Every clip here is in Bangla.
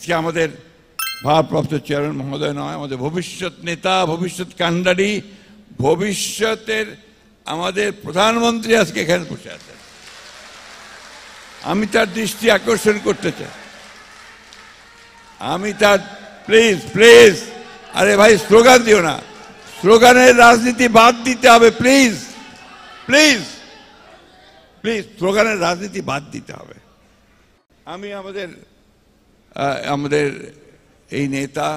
আজকে আমাদের ভারপ্রাপ্ত চেয়ারম্যান মহোদয় নয়, আমাদের ভবিষ্যৎ নেতা, ভবিষ্যৎ কাণ্ডারি, ভবিষ্যতের আমাদের প্রধানমন্ত্রী আজকে এখানে বসে আছেন। আমি তার দৃষ্টি আকর্ষণ করতে চাই। আমি তার প্লিজ প্লিজ, আরে ভাই স্লোগান দিও না, স্লোগানের রাজনীতি বাদ দিতে হবে, প্লিজ প্লিজ প্লিজ, স্লোগানের রাজনীতি বাদ দিতে হবে। আমি আমাদের এই নেতা,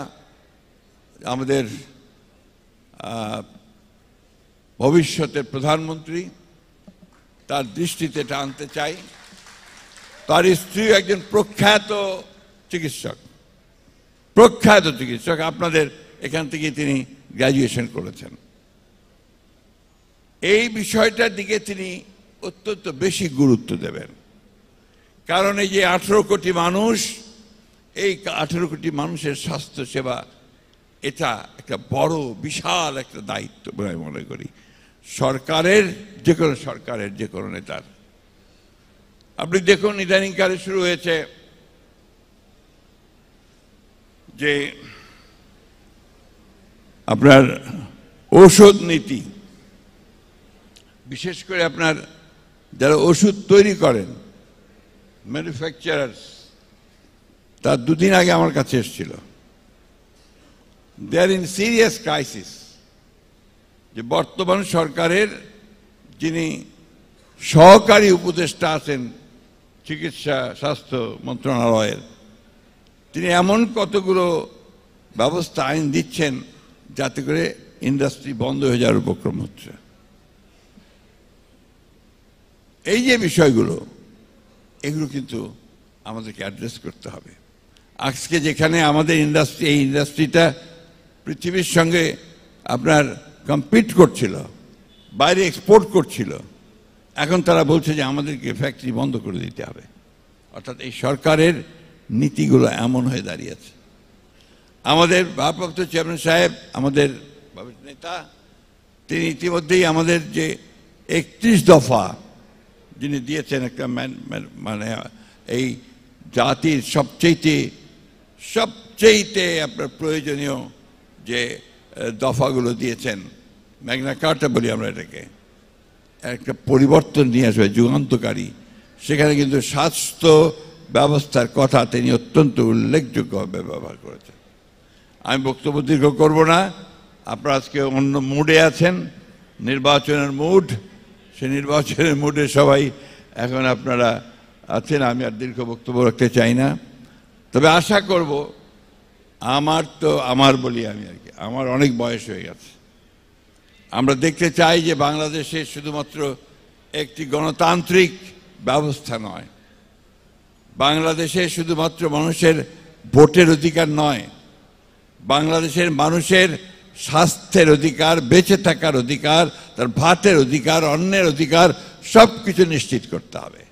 আমাদের ভবিষ্যতের প্রধানমন্ত্রী, তার দৃষ্টিতে এটা আনতে চাই। তার স্ত্রী একজন প্রখ্যাত চিকিৎসক, আপনাদের এখান থেকে তিনি গ্র্যাজুয়েশন করেছেন। এই বিষয়টার দিকে তিনি অত্যন্ত বেশি গুরুত্ব দেবেন, কারণ এই যে 18 কোটি মানুষ, এই 18 কোটি মানুষের স্বাস্থ্য সেবা, এটা একটা বড় বিশাল একটা দায়িত্ব বলে মনে করি সরকারের, যে কোনো নেতার। আপনি দেখুন ইদানিংকালে শুরু হয়েছে যে আপনার ঔষধ নীতি, বিশেষ করে আপনার যারা ওষুধ তৈরি করেন ম্যানুফ্যাকচারার্স, তার দুদিন আগে আমার কাছে এসেছিল। দে আর ইন সিরিয়াস ক্রাইসিস, যে বর্তমান সরকারের যিনি সহকারী উপদেষ্টা আছেন চিকিৎসা স্বাস্থ্য মন্ত্রণালয়ের, তিনি এমন কতগুলো ব্যবস্থা আইন দিচ্ছেন যাতে করে ইন্ডাস্ট্রি বন্ধ হয়ে যাওয়ার উপক্রম হচ্ছে। এই যে বিষয়গুলো, এগুলো কিন্তু আমাদেরকে অ্যাড্রেস করতে হবে। আজকে যেখানে আমাদের ইন্ডাস্ট্রি, এই ইন্ডাস্ট্রিটা পৃথিবীর সঙ্গে আপনার কম্পিট করছিল, বাইরে এক্সপোর্ট করছিল, এখন তারা বলছে যে আমাদেরকে ফ্যাক্টরি বন্ধ করে দিতে হবে। অর্থাৎ এই সরকারের নীতিগুলো এমন হয়ে দাঁড়িয়েছে। আমাদের ভারপ্রাপ্ত চেয়ারম্যান সাহেব, আমাদের নেতা, তিনি ইতিমধ্যেই আমাদের যে 31 দফা যিনি দিয়েছেন, একটা মানে এই জাতির সবচেয়ে আপনার প্রয়োজনীয় যে দফাগুলো দিয়েছেন, ম্যাগনা কার্টা বলি আমরা এটাকে, একটা পরিবর্তন নিয়ে আসবে যুগান্তকারী। সেখানে কিন্তু স্বাস্থ্য ব্যবস্থার কথা তিনি অত্যন্ত উল্লেখযোগ্যভাবে ব্যবহার করেছেন। আমি বক্তব্য দীর্ঘ করব না, আপনারা আজকে অন্য মুডে আছেন, নির্বাচনের মুড, সে নির্বাচনের মুডে সবাই এখন আপনারা আছেন। আমি আর দীর্ঘ বক্তব্য রাখতে চাই না, তবে আশা করব, আমার বলি আমি আর কি, আমার অনেক বয়স হয়ে গেছে। আমরা দেখতে চাই যে বাংলাদেশে শুধুমাত্র একটি গণতান্ত্রিক ব্যবস্থা নয়, বাংলাদেশে শুধুমাত্র মানুষের ভোটের অধিকার নয়, বাংলাদেশের মানুষের স্বাস্থ্যের অধিকার, বেঁচে থাকার অধিকার, তার ভাতের অধিকার, অন্নের অধিকার, সব কিছু নিশ্চিত করতে হবে।